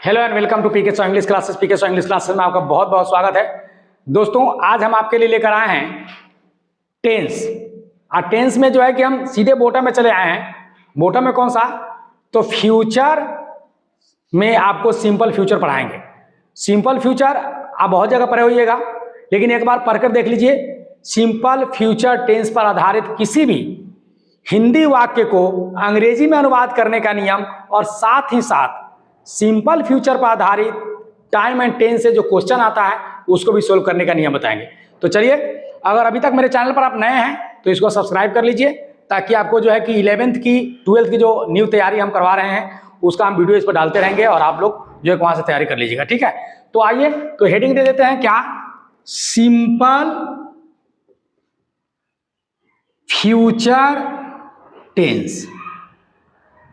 Hello and welcome to PK English classes. PK English classes में आपका बहुत बहुत स्वागत है। दोस्तों आज हम आपके लिए लेकर आए हैं टेंस। और टेंस में जो है कि हम सीधे बॉटम में चले आए हैं। बॉटम में कौन सा? तो फ्यूचर में आपको सिंपल फ्यूचर पढ़ाएंगे। सिंपल फ्यूचर आप बहुत जगह पढ़े होइएगा, लेकिन एक बार पढ़कर देख लीजिए। सिंपल फ्यूचर टेंस पर आधारित किसी भी हिंदी वाक्य को अंग्रेजी में अनुवाद करने का नियम और साथ ही साथ सिंपल फ्यूचर पर आधारित टाइम एंड टेंस से जो क्वेश्चन आता है उसको भी सोल्व करने का नियम बताएंगे। तो चलिए, अगर अभी तक मेरे चैनल पर आप नए हैं तो इसको सब्सक्राइब कर लीजिए, ताकि आपको जो है कि 11th की 12th की जो न्यू तैयारी हम करवा रहे हैं उसका हम वीडियो इस पर डालते रहेंगे और आप लोग जो है वहां से तैयारी कर लीजिएगा। ठीक है, तो आइए तो हेडिंग दे देते हैं क्या? Simple future tense.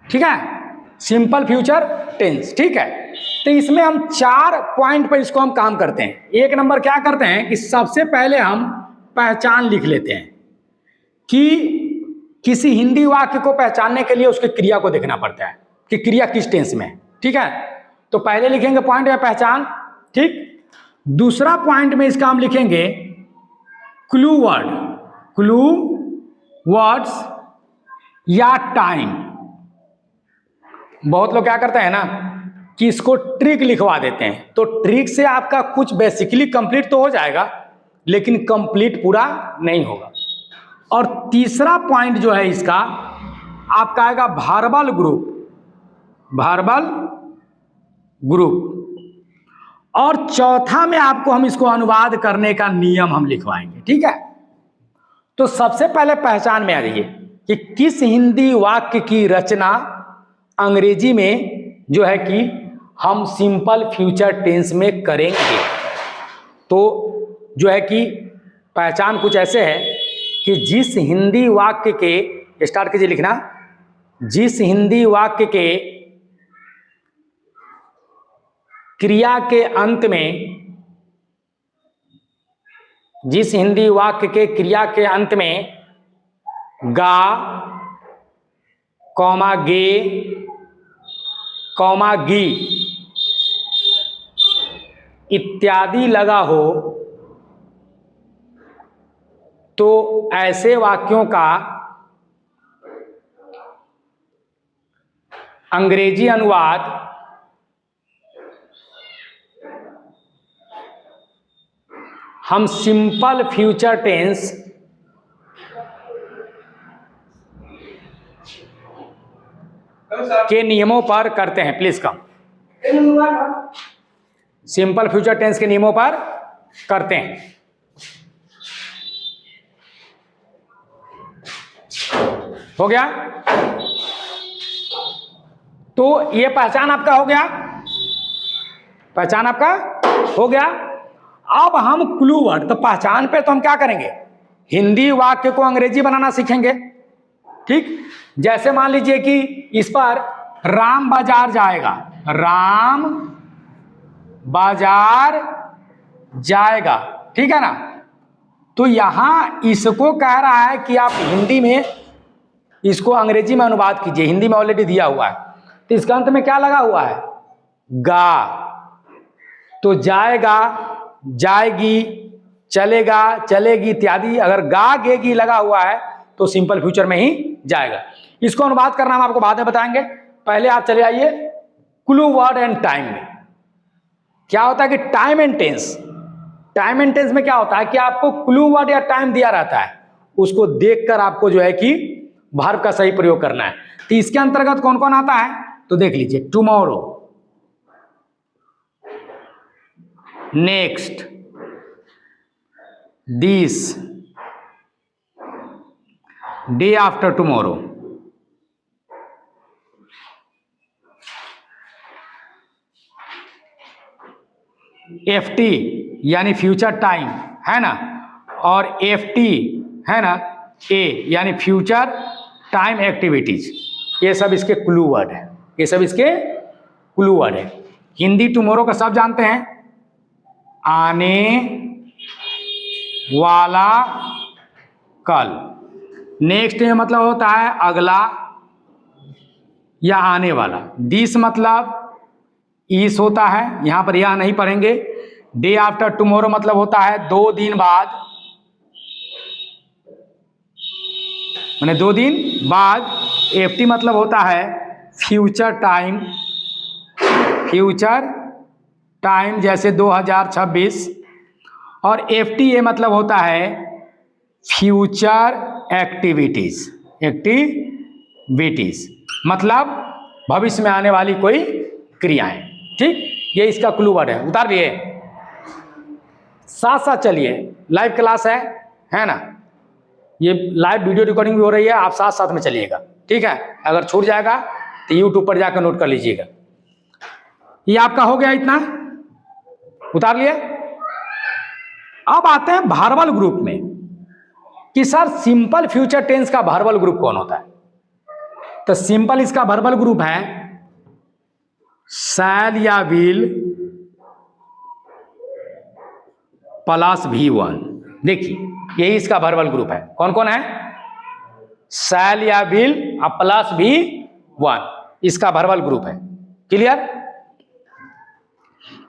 ठीक है, सिंपल फ्यूचर टेंस। ठीक है, तो इसमें हम 4 पॉइंट पर इसको हम काम करते हैं। एक नंबर क्या करते हैं कि सबसे पहले हम पहचान लिख लेते हैं कि किसी हिंदी वाक्य को पहचानने के लिए उसके क्रिया को देखना पड़ता है कि क्रिया किस टेंस में है। ठीक है, तो पहले लिखेंगे पॉइंट में पहचान। ठीक, दूसरा पॉइंट में इसका हम लिखेंगे क्लू वर्ड, क्लू वर्ड्स या टाइम। बहुत लोग क्या करते हैं ना कि इसको ट्रिक लिखवा देते हैं, तो ट्रिक से आपका कुछ बेसिकली कंप्लीट तो हो जाएगा, लेकिन कंप्लीट पूरा नहीं होगा। और तीसरा पॉइंट जो है इसका आपका आएगा वर्बल ग्रुप, वर्बल ग्रुप। और चौथा में आपको हम इसको अनुवाद करने का नियम हम लिखवाएंगे। ठीक है, तो सबसे पहले पहचान में आ जाइए कि किस हिंदी वाक्य की रचना अंग्रेजी में जो है कि हम सिंपल फ्यूचर टेंस में करेंगे। तो जो है कि पहचान कुछ ऐसे है कि जिस हिंदी वाक्य के, स्टार्ट कीजिए लिखना, जिस हिंदी वाक्य के क्रिया के अंत में, जिस हिंदी वाक्य के क्रिया के अंत में गा, कॉमा गे, कॉमा गी इत्यादि लगा हो, तो ऐसे वाक्यों का अंग्रेजी अनुवाद हम सिंपल फ्यूचर टेंस के नियमों पर करते हैं। Please come. Simple future tense के नियमों पर करते हैं। हो गया? तो ये पहचान आपका हो गया, पहचान आपका हो गया। अब हम क्लू वर्ड, तो पहचान पे तो हम क्या करेंगे? हिंदी वाक्य को अंग्रेजी बनाना सीखेंगे। ठीक, जैसे मान लीजिए कि इस पर राम बाजार जाएगा, राम बाजार जाएगा। ठीक है ना, तो यहां इसको कह रहा है कि आप हिंदी में इसको अंग्रेजी में अनुवाद कीजिए। हिंदी में ऑलरेडी दिया हुआ है, तो इसका अंत में क्या लगा हुआ है? गा। तो जाएगा, जाएगी, चलेगा, चलेगी इत्यादि, अगर गा गेगी लगा हुआ है तो सिंपल फ्यूचर में ही जाएगा। इसको अनुवाद करना हम आपको बाद में बताएंगे। पहले आप चले आइए क्लू वर्ड एंड टाइम में। क्या होता है कि time and tense, time and tense में क्या होता है कि आपको क्लू वर्ड या टाइम दिया रहता है, उसको देखकर आपको जो है कि वर्ब का सही प्रयोग करना है। तो इसके अंतर्गत कौन कौन आता है तो देख लीजिए। Tomorrow, next, this, day after tomorrow, FT यानी फ्यूचर टाइम है ना, और एफटी है ना, ए यानी फ्यूचर टाइम एक्टिविटीज। ये सब इसके क्लू वर्ड है, ये सब इसके क्लू वर्ड है। हिंदी टुमारो का सब जानते हैं, आने वाला कल। नेक्स्ट में मतलब होता है अगला या आने वाला। दिस मतलब इस होता है, यहां पर यह नहीं पढ़ेंगे। डे आफ्टर टुमारो मतलब होता है 2 दिन बाद, माने 2 दिन बाद। एफटी मतलब होता है फ्यूचर टाइम, फ्यूचर टाइम जैसे 2026। और एफटीए मतलब होता है फ्यूचर एक्टिविटीज, एक्टिविटीज मतलब भविष्य में आने वाली कोई क्रियाएं। ठीक, ये इसका क्लू वर्ड है, उतार लिए। साथ साथ चलिए, लाइव क्लास है ना, ये लाइव वीडियो रिकॉर्डिंग भी हो रही है, आप साथ साथ में चलिएगा। ठीक है, अगर छूट जाएगा तो यूट्यूब पर जाकर नोट कर लीजिएगा। ये आपका हो गया इतना, उतार लिए। अब आते हैं भारवल ग्रुप में कि सर सिंपल फ्यूचर टेंस का भारवल ग्रुप कौन होता है। तो सिंपल इसका भारवल ग्रुप है शैल या विल प्लस V1। देखिए यही इसका भारवल ग्रुप है। कौन कौन है? शैल या विल प्लस V1 इसका भारवल ग्रुप है। क्लियर?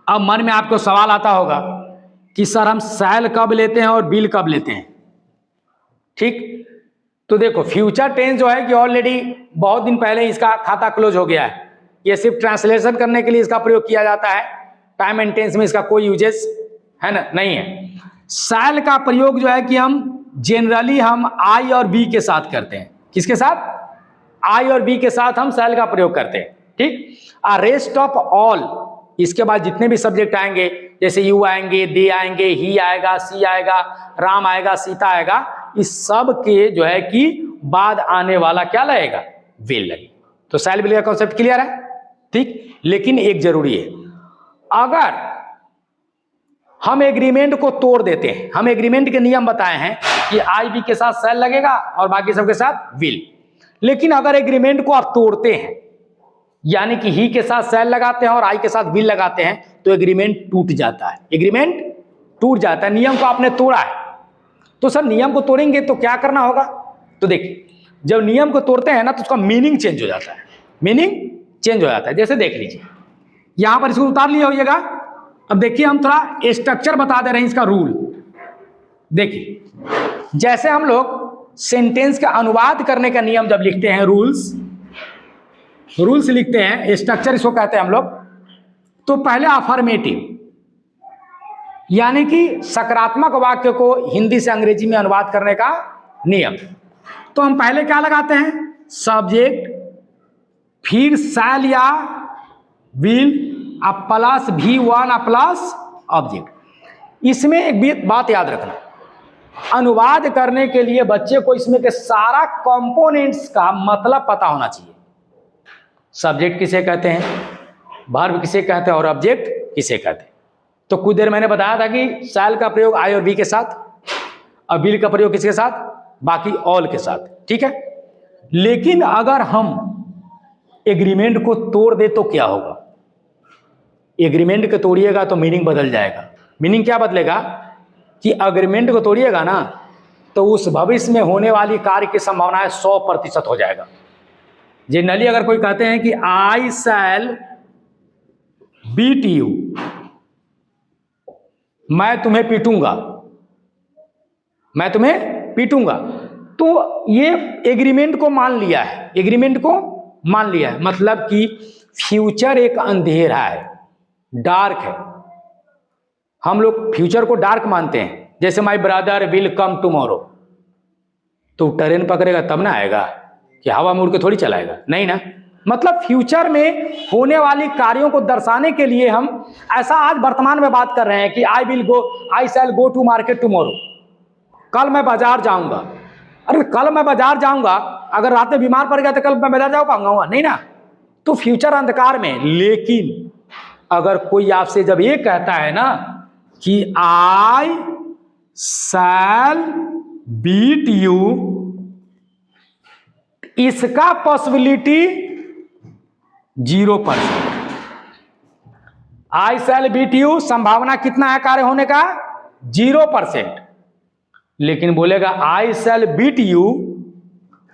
अब मन में आपको सवाल आता होगा कि सर हम शैल कब लेते हैं और विल कब लेते हैं। ठीक, तो देखो फ्यूचर टेंस जो है कि ऑलरेडी बहुत दिन पहले इसका खाता क्लोज हो गया है। ये सिर्फ ट्रांसलेशन करने के लिए इसका प्रयोग किया जाता है। टाइम एंड टेंस में इसका कोई यूजेस है ना, नहीं है। शैल का प्रयोग जो है कि हम जनरली हम आई और बी के साथ करते हैं। किसके साथ? आई और बी के साथ हम शैल का प्रयोग करते हैं। ठीक, रेस्ट ऑफ ऑल, इसके बाद जितने भी सब्जेक्ट आएंगे, जैसे यू आएंगे, दे आएंगे, ही आएगा, सी आएगा, राम आएगा, सीता आएगा, इस सब के जो है कि बाद आने वाला क्या लगेगा? विल लगेगा। तो शैल विल का कॉन्सेप्ट क्लियर है। ठीक, लेकिन एक जरूरी है, अगर हम एग्रीमेंट को तोड़ देते हैं, हम एग्रीमेंट के नियम बताए हैं कि आई बी के साथ शैल लगेगा और बाकी सबके साथ विल, लेकिन अगर एग्रीमेंट को आप तोड़ते हैं, यानी कि ही के साथ शैल लगाते हैं और आई के साथ विल लगाते हैं, तो एग्रीमेंट टूट जाता है। एग्रीमेंट टूट जाता है, नियम को आपने तोड़ा है। तो सर नियम को तोड़ेंगे तो क्या करना होगा? तो देखिए, जब नियम को तोड़ते हैं ना तो उसका मीनिंग चेंज हो जाता है, मीनिंग चेंज हो जाता है। जैसे देख लीजिए, यहां पर इसको उतार लिया होइएगा। अब देखिए हम थोड़ा स्ट्रक्चर बता दे रहे हैं इसका रूल। देखिए, जैसे हम लोग सेंटेंस का अनुवाद करने का नियम जब लिखते हैं, रूल्स लिखते हैं, स्ट्रक्चर इसको कहते हैं हम लोग। तो पहले अफर्मेटिव, यानी कि सकारात्मक वाक्य को हिंदी से अंग्रेजी में अनुवाद करने का नियम। तो हम पहले क्या लगाते हैं? सब्जेक्ट, फिर शैल या will plus V1 plus object. इसमें एक बात याद रखना, अनुवाद करने के लिए बच्चे को इसमें के सारा कंपोनेंट्स का मतलब पता होना चाहिए। सब्जेक्ट किसे कहते हैं, वर्ब किसे कहते हैं और ऑब्जेक्ट किसे कहते हैं। तो कुछ देर मैंने बताया था कि शैल का प्रयोग आई और बी के साथ, और विल का प्रयोग किसके साथ? बाकी ऑल के साथ। ठीक है, लेकिन अगर हम एग्रीमेंट को तोड़ दे तो क्या होगा? एग्रीमेंट को तोड़िएगा तो मीनिंग बदल जाएगा। मीनिंग क्या बदलेगा कि एग्रीमेंट को तोड़िएगा ना तो उस भविष्य में होने वाली कार्य की संभावना 100% हो जाएगा। जनरली अगर कोई कहते हैं कि आई शैल बीट यू, मैं तुम्हें पीटूंगा, मैं तुम्हें पीटूंगा, तो ये एग्रीमेंट को मान लिया है, एग्रीमेंट को मान लिया है। मतलब कि फ्यूचर एक अंधेरा है, डार्क है। हम लोग फ्यूचर को डार्क मानते हैं। जैसे my brother will come tomorrow, तो ट्रेन पकड़ेगा तब ना आएगा कि हवा मुड़ के थोड़ी चलाएगा, नहीं ना। मतलब फ्यूचर में होने वाली कार्यों को दर्शाने के लिए हम ऐसा आज वर्तमान में बात कर रहे हैं कि I shell go to market tomorrow, कल मैं बाजार जाऊंगा। अरे कल मैं बाजार जाऊंगा, अगर रात में बीमार पड़ गया तो कल मैं बाजार जा पाऊंगा? नहीं ना। तो फ्यूचर अंधकार में। लेकिन अगर कोई आपसे जब ये कहता है ना कि आई शैल बीट यू, इसका possibility 0%। I shall beat you, संभावना कितना है कार्य होने का? 0%। लेकिन बोलेगा आई शैल बीट यू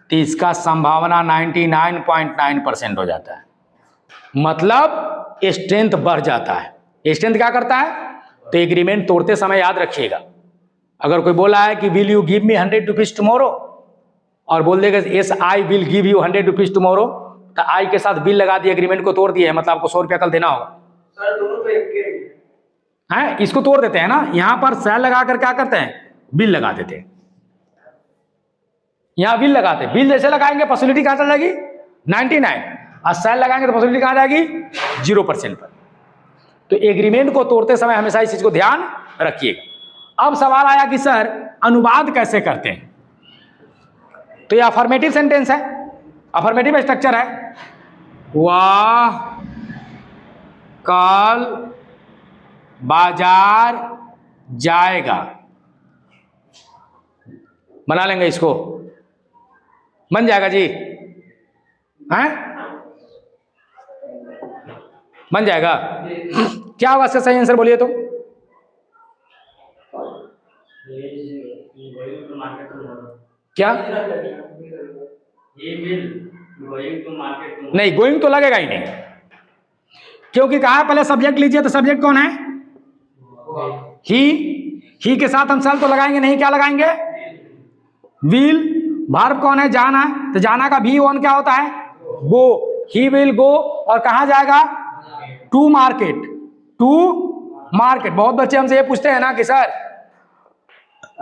तो इसका संभावना 99.9% हो जाता है, मतलब स्ट्रेंथ बढ़ जाता है। स्ट्रेंथ क्या करता है? तो एग्रीमेंट तोड़ते समय याद रखिएगा, अगर कोई बोला है कि will you give me 100 rupees tomorrow, और बोल देगा yes I will give you 100 rupees tomorrow, तो आई के साथ बिल लगा दिए, एग्रीमेंट को तोड़ दिया है, मतलब आपको 100 रुपया कल देना होगा। सर दोनों तो एक के हैं, इसको तोड़ देते हैं ना, यहां पर सेल लगा कर क्या करते हैं? बिल लगा देते हैं। यहां बिल लगाते हैं, बिल जैसे लगाएंगे फैसिलिटी कहां चल जाएगी? 99, और सेल लगाएंगे तो फैसिलिटी कहां जाएगी? 0% पर। तो एग्रीमेंट को तोड़ते समय हमेशा इस चीज को ध्यान रखिएगा। अब सवाल आया कि सर अनुवाद कैसे करते हैं? तो ये अफर्मेटिव सेंटेंस है, अफर्मेटिव स्ट्रक्चर है। वह कल बाजार जाएगा, बना लेंगे इसको, बन जाएगा जी, हैं? बन जाएगा। क्या होगा इसका सही आंसर बोलिए तो? क्या? नहीं, गोइंग तो लगेगा ही नहीं, क्योंकि कहा पहले सब्जेक्ट लीजिए, तो सब्जेक्ट कौन है? ही के साथ हम सेल तो लगाएंगे नहीं, क्या लगाएंगे? विल। वर्ब कौन है? जाना, तो जाना का भी वन क्या होता है? गो। ही विल गो, और कहां जाएगा? To market. To market. बहुत बच्चे हमसे ये पूछते हैं ना कि सर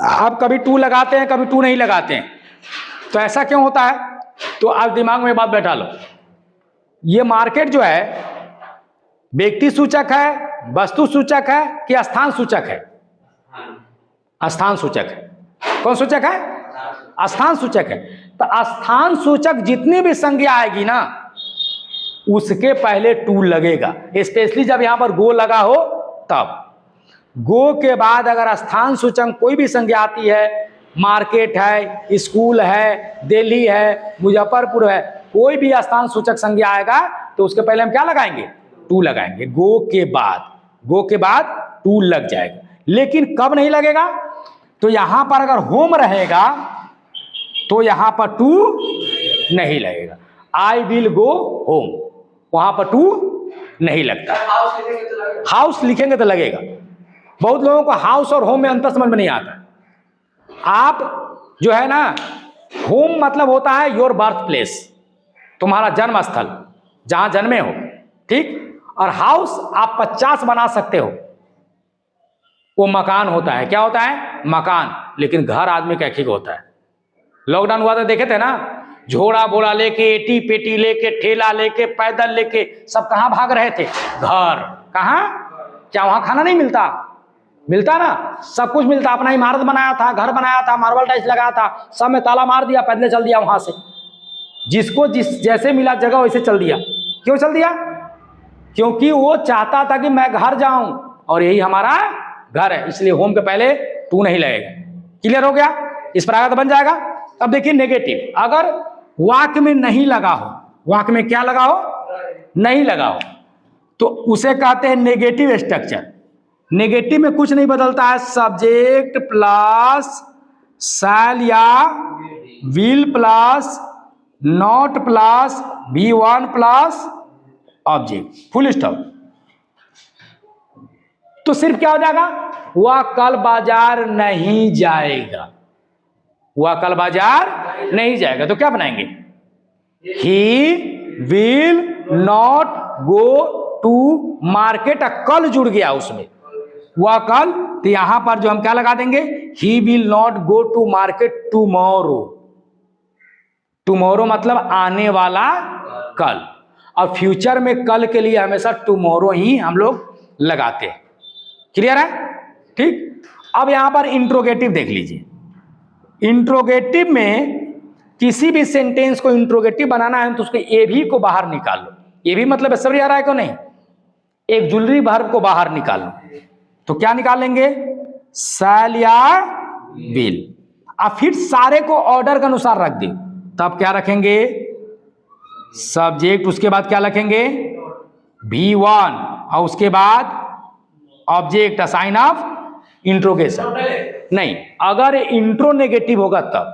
आप कभी टू लगाते हैं, कभी टू नहीं लगाते हैं, तो ऐसा क्यों होता है? तो आज दिमाग में बात बैठा लो, ये मार्केट जो है व्यक्ति सूचक है, वस्तु सूचक है कि स्थान सूचक है? स्थान सूचक है। कौन सूचक है? स्थान सूचक है। तो स्थान सूचक जितनी भी संज्ञा आएगी ना, उसके पहले टू लगेगा, स्पेशली जब यहां पर गो लगा हो तब। गो के बाद अगर स्थान सूचक कोई भी संज्ञा आती है, मार्केट है, स्कूल है, दिल्ली है, मुजफ्फरपुर है, कोई भी स्थान सूचक संज्ञा आएगा तो उसके पहले हम क्या लगाएंगे? टू लगाएंगे। गो के बाद टू लग जाएगा। लेकिन कब नहीं लगेगा? तो यहां पर अगर होम रहेगा तो यहां पर टू नहीं लगेगा। आई विल गो होम, वहां पर टू नहीं लगता। हाउस लिखेंगे तो लगेगा। बहुत लोगों को हाउस और होम में अंतर समझ में नहीं आता। आप जो है ना, होम मतलब होता है योर बर्थ प्लेस, तुम्हारा जन्म स्थल, जहां जन्मे हो, ठीक। और हाउस आप 50 बना सकते हो, वो मकान होता है। क्या होता है? मकान। लेकिन घर आदमी का एक ही होता है। लॉकडाउन हुआ था, देखे थे ना, झोड़ा बोरा लेके, एटी पेटी लेके, ठेला लेके, पैदल लेके, सब कहां भाग रहे थे? घर। कहां? क्या वहां खाना नहीं मिलता? मिलता ना, सब कुछ मिलता। अपना इमारत बनाया था, घर बनाया था, मार्बल टाइल्स लगाया था, सब में ताला मार दिया, पैदल चल दिया वहां से। जिसको जैसे मिला जगह वैसे चल दिया। क्यों चल दिया? क्योंकि वो चाहता था कि मैं घर जाऊं, और यही हमारा घर है, इसलिए होम के पहले टू नहीं लगेगा। क्लियर हो गया? इस प्रकार बन जाएगा। अब देखिए नेगेटिव, अगर वाक्य में नहीं लगा हो, वाक्य में क्या लगा हो? नहीं लगा हो, तो उसे कहते हैं नेगेटिव स्ट्रक्चर। नेगेटिव में कुछ नहीं बदलता है, सब्जेक्ट प्लस शैल या will plus not plus V1 plus object, full stop. तो सिर्फ क्या हो जाएगा? वह कल बाजार नहीं जाएगा। वह कल बाजार नहीं जाएगा, तो क्या बनाएंगे? He will not go to market. कल जुड़ गया उसमें, वह कल, तो यहां पर जो हम क्या लगा देंगे? He will not go to market tomorrow. Tomorrow मतलब आने वाला कल, और फ्यूचर में कल के लिए हमेशा टुमारो ही हम लोग लगाते हैं। क्लियर है? ठीक। अब यहां पर इंट्रोगेटिव देख लीजिए। इंट्रोगेटिव में किसी भी सेंटेंस को इंट्रोगेटिव बनाना है तो उसके ए भी को बाहर निकाल लो। ये भी मतलब समझ आ रहा है क्यों नहीं? एक जुलरी वर्ब को बाहर निकाल लो, तो क्या निकालेंगे? शैल या विल। अब फिर सारे को ऑर्डर के अनुसार रख दी, तब क्या रखेंगे? सब्जेक्ट, उसके बाद क्या रखेंगे? V1, और उसके बाद ऑब्जेक्ट, साइन ऑफ इंट्रोगेशन। नहीं, अगर इंट्रो नेगेटिव होगा तब,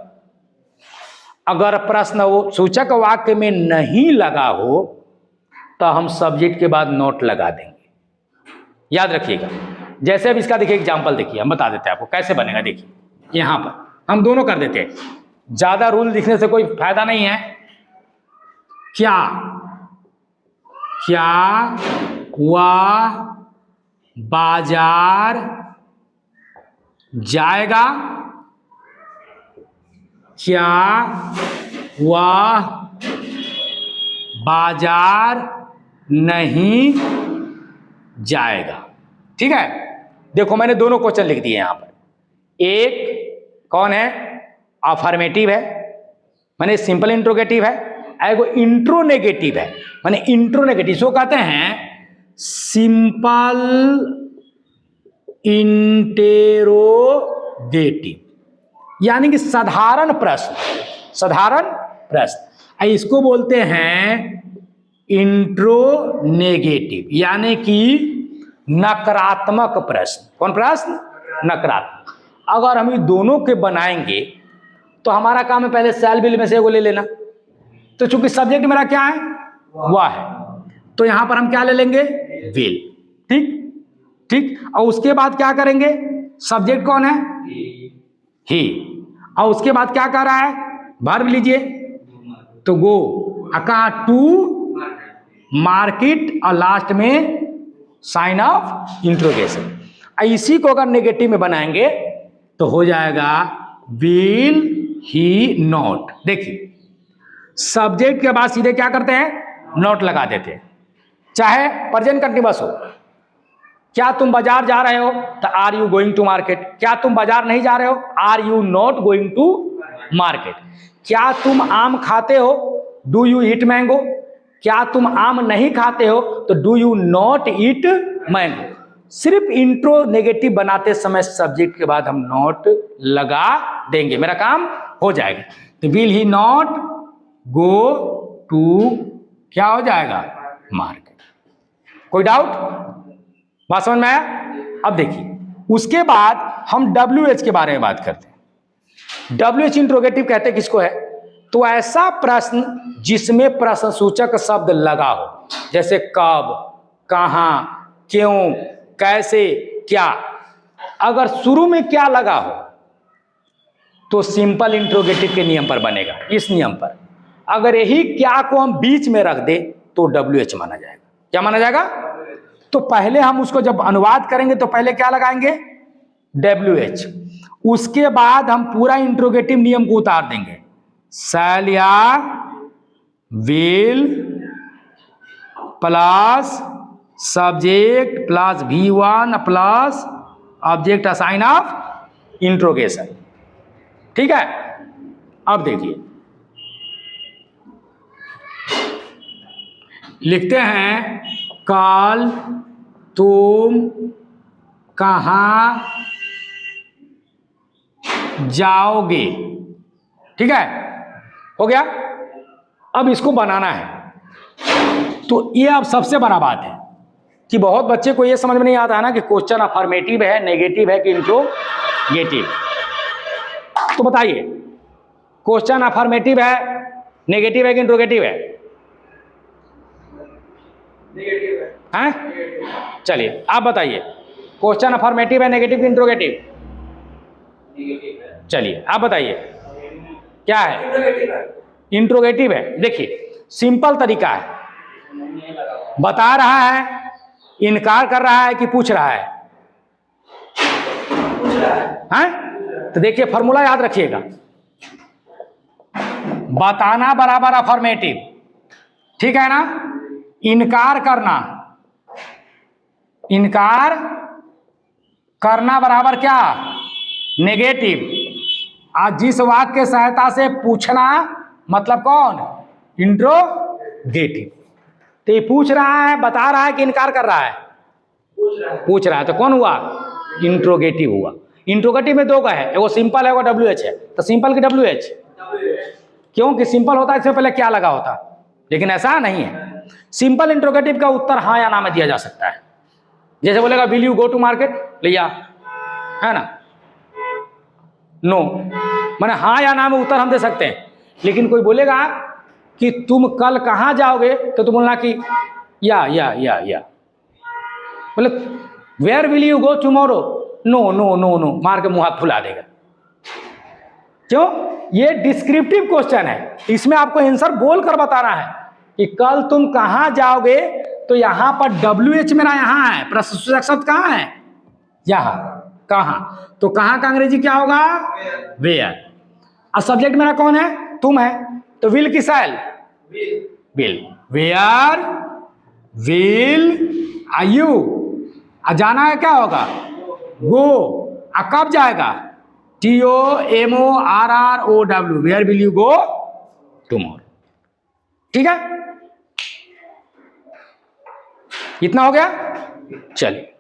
अगर प्रश्न वो सूचक वाक्य में नहीं लगा हो तो हम सब्जेक्ट के बाद नॉट लगा देंगे, याद रखिएगा। जैसे अब इसका देखिए एग्जाम्पल देखिए, हम बता देते हैं आपको कैसे बनेगा। देखिए यहां पर हम दोनों कर देते हैं, ज्यादा रूल लिखने से कोई फायदा नहीं है। क्या क्या वह बाजार जाएगा? क्या वह बाजार नहीं जाएगा? ठीक है, देखो मैंने दोनों क्वेश्चन लिख दिए यहां पर। एक कौन है? अफर्मेटिव है, माने सिंपल इंट्रोगेटिव है। एगो इंट्रोनेगेटिव है, माने इंट्रोनेगेटिव। इसको कहते हैं सिंपल इंटेरोगेटिव, यानी कि साधारण प्रश्न, साधारण प्रश्न। इसको बोलते हैं इंट्रोनेगेटिव, यानी कि नकारात्मक प्रश्न। कौन प्रश्न? नकारात्मक। अगर हम ये दोनों के बनाएंगे तो हमारा काम है पहले शैल विल में से एगो ले लेना। तो चूंकि सब्जेक्ट मेरा क्या है? वह है, तो यहां पर हम क्या ले लेंगे? विल। ठीक ठीक, और उसके बाद क्या करेंगे? सब्जेक्ट कौन है? ही। और उसके बाद क्या कर रहा है? वर्ब लीजिए, तो गो। कहा? टू मार्केट, और लास्ट में साइन ऑफ इंट्रोगेशन। इसी को अगर नेगेटिव में बनाएंगे तो हो जाएगा विल ही नॉट। देखिए सब्जेक्ट के बाद सीधे क्या करते हैं? नॉट लगा देते हैं, चाहे प्रेजेंट कंटीन्यूअस हो। क्या तुम बाजार जा रहे हो? तो are you going to market. क्या तुम बाजार नहीं जा रहे हो? Are you not going to market. क्या तुम आम खाते हो? Do you eat mango. क्या तुम आम नहीं खाते हो? तो do you not eat mango. सिर्फ इंट्रो नेगेटिव बनाते समय सब्जेक्ट के बाद हम नॉट लगा देंगे, मेरा काम हो जाएगा। तो will he not go to, क्या हो जाएगा? मार्केट। कोई डाउट? बात समझ में आया? अब देखिए उसके बाद हम WH के बारे में बात करते हैं। WH इंट्रोगेटिव कहते हैं किसको है? तो ऐसा प्रश्न जिसमें प्रश्न सूचक शब्द लगा हो, जैसे कब, कहां, क्यों, कैसे, क्या। अगर शुरू में क्या लगा हो तो सिंपल इंट्रोगेटिव के नियम पर बनेगा, इस नियम पर। अगर यही क्या को हम बीच में रख दे तो WH माना जाएगा। क्या माना जाएगा? तो पहले हम उसको जब अनुवाद करेंगे तो पहले क्या लगाएंगे? WH। उसके बाद हम पूरा इंट्रोगेटिव नियम को उतार देंगे, शैल या will plus subject plus V1 plus object sign of interrogation. ठीक है, अब देखिए लिखते हैं कल तुम कहां जाओगे। ठीक है, हो गया। अब इसको बनाना है। तो ये अब सबसे बड़ा बात है कि बहुत बच्चे को ये समझ में नहीं आता है ना कि क्वेश्चन अफर्मेटिव है, नेगेटिव है कि इंट्रोगेटिव। तो बताइए क्वेश्चन अफर्मेटिव है, नेगेटिव है कि इंट्रोगेटिव है? नेगेटिव है। हैं? चलिए आप बताइए क्वेश्चन अफर्मेटिव है, नेगेटिव कि इंट्रोगेटिव? नेगेटिव है। चलिए आप बताइए क्या है? इंट्रोगेटिव है। इंट्रोगेटिव है। देखिए सिंपल तरीका है, बता रहा है, इनकार कर रहा है कि पूछ रहा है? पूछ रहा है। हैं? तो देखिए फॉर्मूला याद रखिएगा, बताना बराबर अफर्मेटिव, ठीक है ना? इनकार करना, इनकार करना बराबर क्या? नेगेटिव। आज जिस वाक्य की सहायता से पूछना मतलब कौन? इंट्रोगेटिव। तो ये पूछ रहा है, बता रहा है कि इनकार कर रहा है? पूछ रहा है। तो कौन हुआ? इंट्रोगेटिव हुआ। इंट्रोगेटिव में दो का है, एगो सिंपल है, एगो WH है। तो सिंपल की WH, क्योंकि सिंपल होता है इससे पहले क्या लगा होता, लेकिन ऐसा नहीं है। सिंपल इंट्रोगेटिव का उत्तर हाँ या ना में दिया जा सकता है। जैसे बोलेगा will you go to market, लिया, है ना? नो, माने हाँ या ना में उत्तर हम दे सकते हैं। लेकिन कोई बोलेगा कि तुम कल कहाँ जाओगे, तो तुम बोलना कि या मतलब where will you go tomorrow, no no no no, मार के मुंह हाथ फुला देगा। क्यों? ये डिस्क्रिप्टिव क्वेश्चन है, इसमें आपको आंसर बोल कर बताना है कि कल तुम कहां जाओगे। तो यहां पर WH मेरा यहां है, प्रश्नसूचक शब्द कहां है? यहां। कहां? तो कहां का अंग्रेजी क्या होगा? वेयर। और सब्जेक्ट मेरा कौन है? तुम है, तो विल की shall? Will. Where will are you. जाना है क्या होगा? गो। कब जाएगा? TOMORROW, where will you go tomorrow. ठीक है, इतना हो गया। चलिए